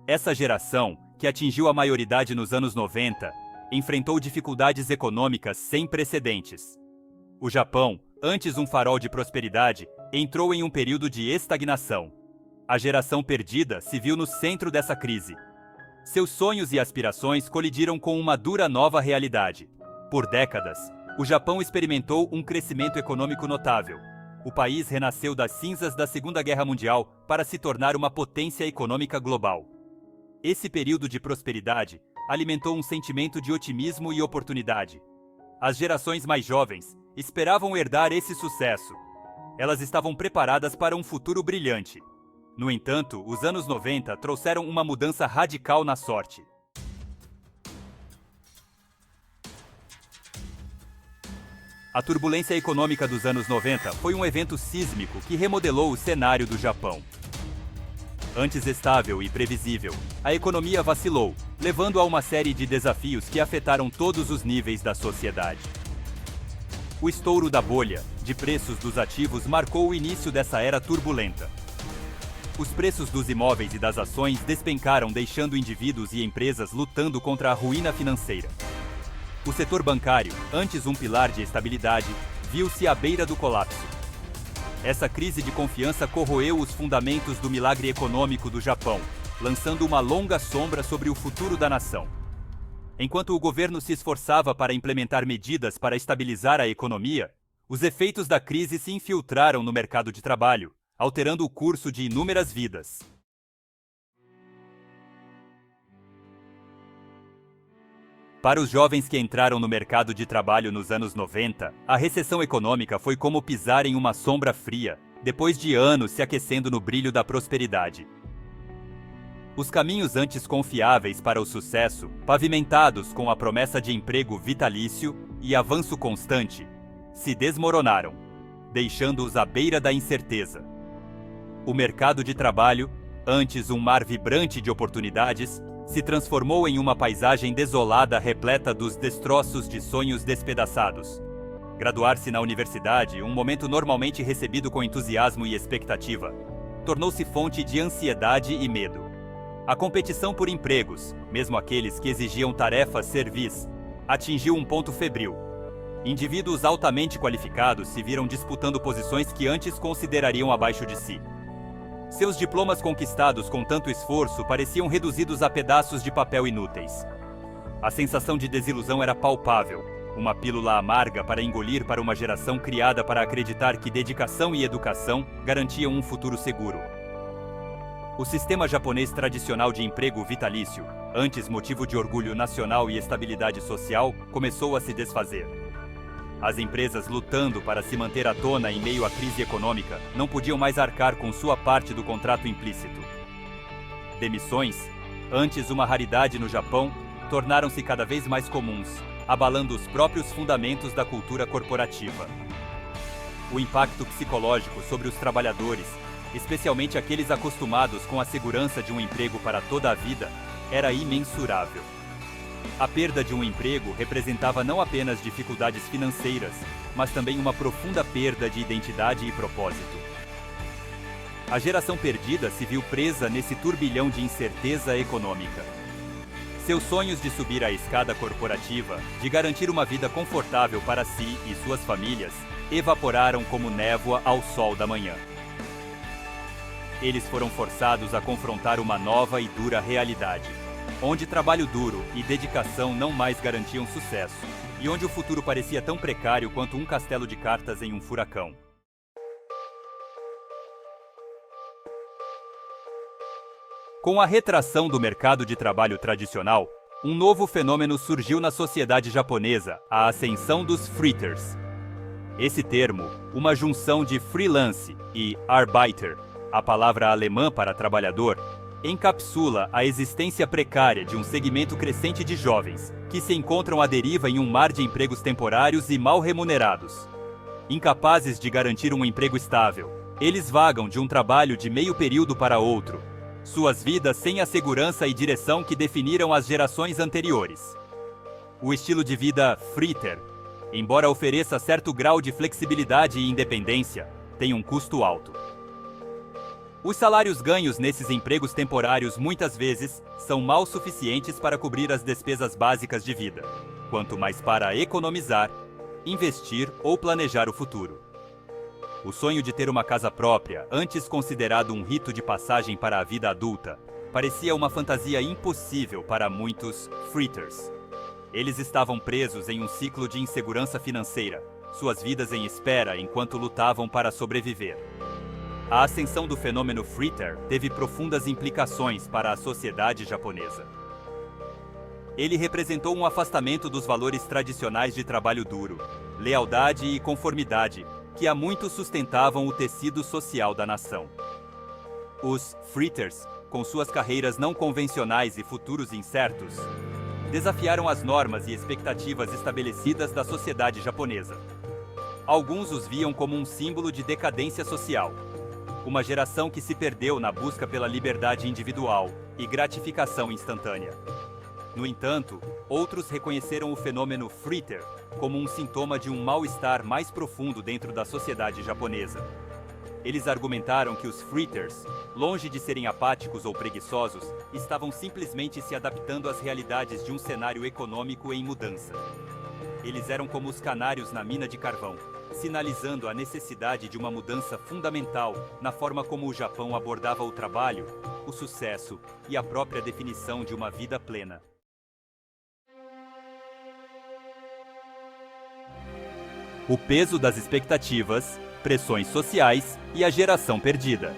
Essa geração, que atingiu a maioridade nos anos 90, enfrentou dificuldades econômicas sem precedentes. O Japão, antes um farol de prosperidade, entrou em um período de estagnação. A geração perdida se viu no centro dessa crise. Seus sonhos e aspirações colidiram com uma dura nova realidade. Por décadas, o Japão experimentou um crescimento econômico notável. O país renasceu das cinzas da Segunda Guerra Mundial para se tornar uma potência econômica global. Esse período de prosperidade alimentou um sentimento de otimismo e oportunidade. As gerações mais jovens esperavam herdar esse sucesso. Elas estavam preparadas para um futuro brilhante. No entanto, os anos 90 trouxeram uma mudança radical na sorte. A turbulência econômica dos anos 90 foi um evento sísmico que remodelou o cenário do Japão. Antes estável e previsível, a economia vacilou, levando a uma série de desafios que afetaram todos os níveis da sociedade. O estouro da bolha de preços dos ativos marcou o início dessa era turbulenta. Os preços dos imóveis e das ações despencaram, deixando indivíduos e empresas lutando contra a ruína financeira. O setor bancário, antes um pilar de estabilidade, viu-se à beira do colapso. Essa crise de confiança corroeu os fundamentos do milagre econômico do Japão, lançando uma longa sombra sobre o futuro da nação. Enquanto o governo se esforçava para implementar medidas para estabilizar a economia, os efeitos da crise se infiltraram no mercado de trabalho, alterando o curso de inúmeras vidas. Para os jovens que entraram no mercado de trabalho nos anos 90, a recessão econômica foi como pisar em uma sombra fria, depois de anos se aquecendo no brilho da prosperidade. Os caminhos antes confiáveis para o sucesso, pavimentados com a promessa de emprego vitalício e avanço constante, se desmoronaram, deixando-os à beira da incerteza. O mercado de trabalho, antes um mar vibrante de oportunidades, se transformou em uma paisagem desolada repleta dos destroços de sonhos despedaçados. Graduar-se na universidade, um momento normalmente recebido com entusiasmo e expectativa, tornou-se fonte de ansiedade e medo. A competição por empregos, mesmo aqueles que exigiam tarefas servis, atingiu um ponto febril. Indivíduos altamente qualificados se viram disputando posições que antes considerariam abaixo de si. Seus diplomas conquistados com tanto esforço pareciam reduzidos a pedaços de papel inúteis. A sensação de desilusão era palpável, uma pílula amarga para engolir para uma geração criada para acreditar que dedicação e educação garantiam um futuro seguro. O sistema japonês tradicional de emprego vitalício, antes motivo de orgulho nacional e estabilidade social, começou a se desfazer. As empresas lutando para se manter à tona em meio à crise econômica não podiam mais arcar com sua parte do contrato implícito. Demissões, antes uma raridade no Japão, tornaram-se cada vez mais comuns, abalando os próprios fundamentos da cultura corporativa. O impacto psicológico sobre os trabalhadores, especialmente aqueles acostumados com a segurança de um emprego para toda a vida, era imensurável. A perda de um emprego representava não apenas dificuldades financeiras, mas também uma profunda perda de identidade e propósito. A geração perdida se viu presa nesse turbilhão de incerteza econômica. Seus sonhos de subir a escada corporativa, de garantir uma vida confortável para si e suas famílias, evaporaram como névoa ao sol da manhã. Eles foram forçados a confrontar uma nova e dura realidade, onde trabalho duro e dedicação não mais garantiam sucesso, e onde o futuro parecia tão precário quanto um castelo de cartas em um furacão. Com a retração do mercado de trabalho tradicional, um novo fenômeno surgiu na sociedade japonesa, a ascensão dos freeters. Esse termo, uma junção de freelance e Arbeiter, a palavra alemã para trabalhador, encapsula a existência precária de um segmento crescente de jovens, que se encontram à deriva em um mar de empregos temporários e mal remunerados. Incapazes de garantir um emprego estável, eles vagam de um trabalho de meio período para outro, suas vidas sem a segurança e direção que definiram as gerações anteriores. O estilo de vida freeter, embora ofereça certo grau de flexibilidade e independência, tem um custo alto. Os salários ganhos nesses empregos temporários muitas vezes são mal suficientes para cobrir as despesas básicas de vida, quanto mais para economizar, investir ou planejar o futuro. O sonho de ter uma casa própria, antes considerado um rito de passagem para a vida adulta, parecia uma fantasia impossível para muitos freeters. Eles estavam presos em um ciclo de insegurança financeira, suas vidas em espera enquanto lutavam para sobreviver. A ascensão do fenômeno freeter teve profundas implicações para a sociedade japonesa. Ele representou um afastamento dos valores tradicionais de trabalho duro, lealdade e conformidade, que há muito sustentavam o tecido social da nação. Os freeters, com suas carreiras não convencionais e futuros incertos, desafiaram as normas e expectativas estabelecidas da sociedade japonesa. Alguns os viam como um símbolo de decadência social, uma geração que se perdeu na busca pela liberdade individual e gratificação instantânea. No entanto, outros reconheceram o fenômeno freeter como um sintoma de um mal-estar mais profundo dentro da sociedade japonesa. Eles argumentaram que os freeters, longe de serem apáticos ou preguiçosos, estavam simplesmente se adaptando às realidades de um cenário econômico em mudança. Eles eram como os canários na mina de carvão, sinalizando a necessidade de uma mudança fundamental na forma como o Japão abordava o trabalho, o sucesso e a própria definição de uma vida plena. O peso das expectativas, pressões sociais e a geração perdida.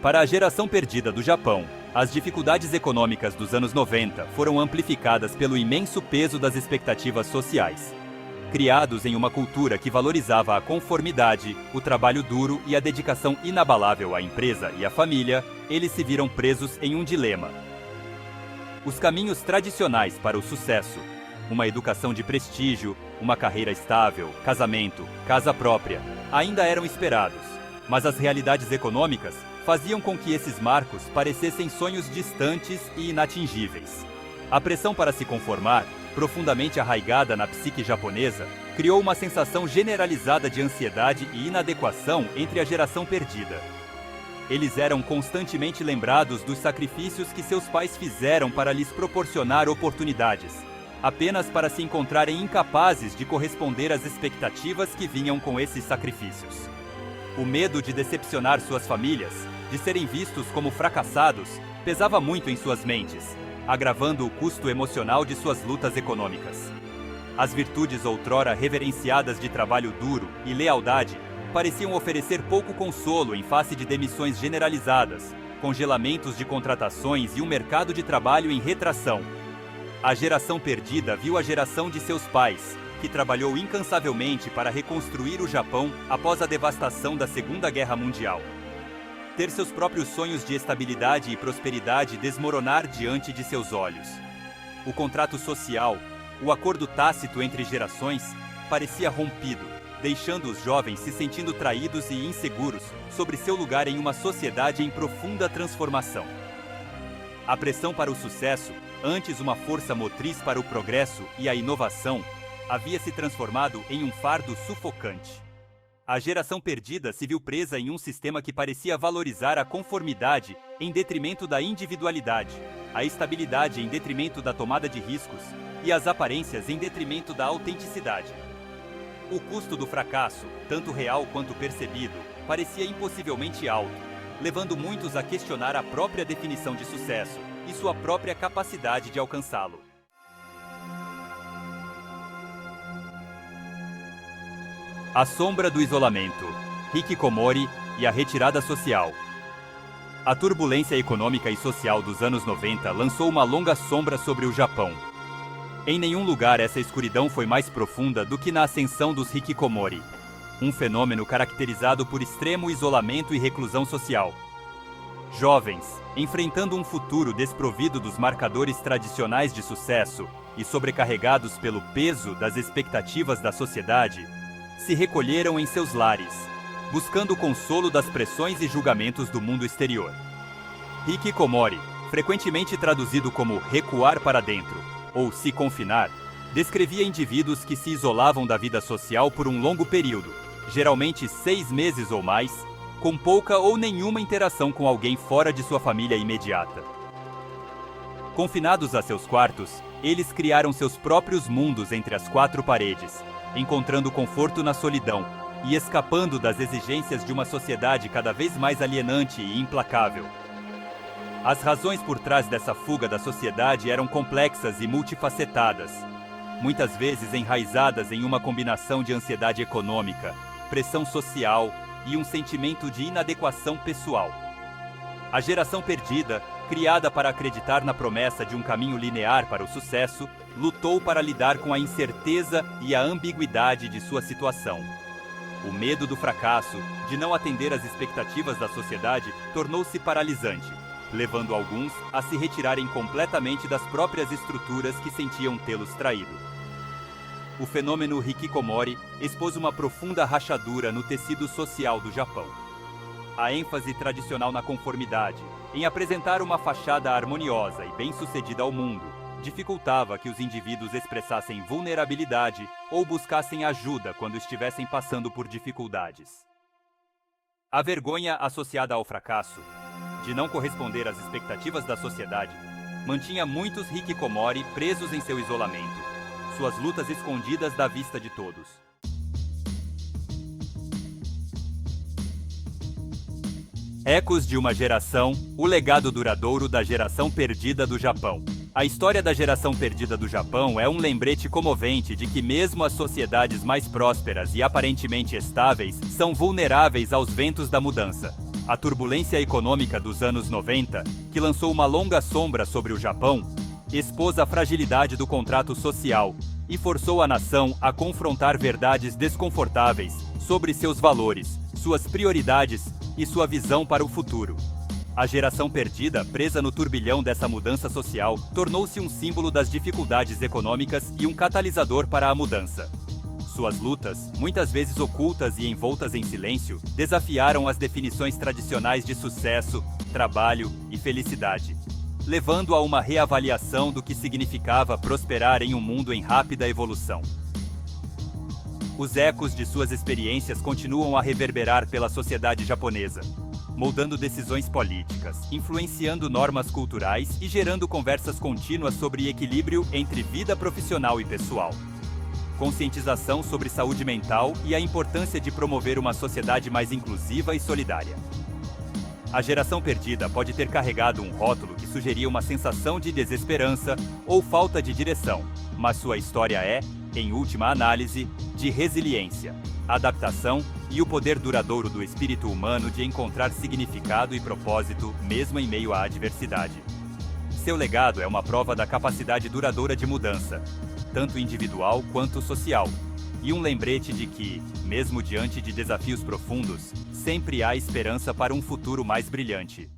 Para a geração perdida do Japão, as dificuldades econômicas dos anos 90 foram amplificadas pelo imenso peso das expectativas sociais. Criados em uma cultura que valorizava a conformidade, o trabalho duro e a dedicação inabalável à empresa e à família, eles se viram presos em um dilema. Os caminhos tradicionais para o sucesso, uma educação de prestígio, uma carreira estável, casamento, casa própria, ainda eram esperados, mas as realidades econômicas faziam com que esses marcos parecessem sonhos distantes e inatingíveis. A pressão para se conformar, profundamente arraigada na psique japonesa, criou uma sensação generalizada de ansiedade e inadequação entre a geração perdida. Eles eram constantemente lembrados dos sacrifícios que seus pais fizeram para lhes proporcionar oportunidades, apenas para se encontrarem incapazes de corresponder às expectativas que vinham com esses sacrifícios. O medo de decepcionar suas famílias, de serem vistos como fracassados, pesava muito em suas mentes, agravando o custo emocional de suas lutas econômicas. As virtudes outrora reverenciadas de trabalho duro e lealdade pareciam oferecer pouco consolo em face de demissões generalizadas, congelamentos de contratações e um mercado de trabalho em retração. A geração perdida viu a geração de seus pais, que trabalhou incansavelmente para reconstruir o Japão após a devastação da Segunda Guerra Mundial. Ter seus próprios sonhos de estabilidade e prosperidade desmoronar diante de seus olhos. O contrato social, o acordo tácito entre gerações, parecia rompido, deixando os jovens se sentindo traídos e inseguros sobre seu lugar em uma sociedade em profunda transformação. A pressão para o sucesso, antes uma força motriz para o progresso e a inovação, havia se transformado em um fardo sufocante. A geração perdida se viu presa em um sistema que parecia valorizar a conformidade em detrimento da individualidade, a estabilidade em detrimento da tomada de riscos e as aparências em detrimento da autenticidade. O custo do fracasso, tanto real quanto percebido, parecia impossivelmente alto, levando muitos a questionar a própria definição de sucesso e sua própria capacidade de alcançá-lo. A sombra do isolamento, hikikomori e a retirada social. A turbulência econômica e social dos anos 90 lançou uma longa sombra sobre o Japão. Em nenhum lugar essa escuridão foi mais profunda do que na ascensão dos hikikomori, um fenômeno caracterizado por extremo isolamento e reclusão social. Jovens, enfrentando um futuro desprovido dos marcadores tradicionais de sucesso e sobrecarregados pelo peso das expectativas da sociedade, se recolheram em seus lares, buscando o consolo das pressões e julgamentos do mundo exterior. Hikikomori, frequentemente traduzido como recuar para dentro ou se confinar, descrevia indivíduos que se isolavam da vida social por um longo período, geralmente 6 meses ou mais, com pouca ou nenhuma interação com alguém fora de sua família imediata. Confinados a seus quartos, eles criaram seus próprios mundos entre as quatro paredes, encontrando conforto na solidão e escapando das exigências de uma sociedade cada vez mais alienante e implacável. As razões por trás dessa fuga da sociedade eram complexas e multifacetadas, muitas vezes enraizadas em uma combinação de ansiedade econômica, pressão social e um sentimento de inadequação pessoal. A geração perdida, criada para acreditar na promessa de um caminho linear para o sucesso, lutou para lidar com a incerteza e a ambiguidade de sua situação. O medo do fracasso, de não atender às expectativas da sociedade, tornou-se paralisante, levando alguns a se retirarem completamente das próprias estruturas que sentiam tê-los traído. O fenômeno hikikomori expôs uma profunda rachadura no tecido social do Japão. A ênfase tradicional na conformidade, em apresentar uma fachada harmoniosa e bem-sucedida ao mundo, dificultava que os indivíduos expressassem vulnerabilidade ou buscassem ajuda quando estivessem passando por dificuldades. A vergonha associada ao fracasso, de não corresponder às expectativas da sociedade, mantinha muitos hikikomori presos em seu isolamento, suas lutas escondidas da vista de todos. Ecos de uma geração, o legado duradouro da geração perdida do Japão. A história da geração perdida do Japão é um lembrete comovente de que mesmo as sociedades mais prósperas e aparentemente estáveis são vulneráveis aos ventos da mudança. A turbulência econômica dos anos 90, que lançou uma longa sombra sobre o Japão, expôs a fragilidade do contrato social e forçou a nação a confrontar verdades desconfortáveis sobre seus valores, suas prioridades e sua visão para o futuro. A geração perdida, presa no turbilhão dessa mudança social, tornou-se um símbolo das dificuldades econômicas e um catalisador para a mudança. Suas lutas, muitas vezes ocultas e envoltas em silêncio, desafiaram as definições tradicionais de sucesso, trabalho e felicidade, levando a uma reavaliação do que significava prosperar em um mundo em rápida evolução. Os ecos de suas experiências continuam a reverberar pela sociedade japonesa, moldando decisões políticas, influenciando normas culturais e gerando conversas contínuas sobre equilíbrio entre vida profissional e pessoal. Conscientização sobre saúde mental e a importância de promover uma sociedade mais inclusiva e solidária. A geração perdida pode ter carregado um rótulo que sugeria uma sensação de desesperança ou falta de direção, mas sua história é, em última análise, de resiliência, adaptação e o poder duradouro do espírito humano de encontrar significado e propósito mesmo em meio à adversidade. Seu legado é uma prova da capacidade duradoura de mudança, tanto individual quanto social, e um lembrete de que, mesmo diante de desafios profundos, sempre há esperança para um futuro mais brilhante.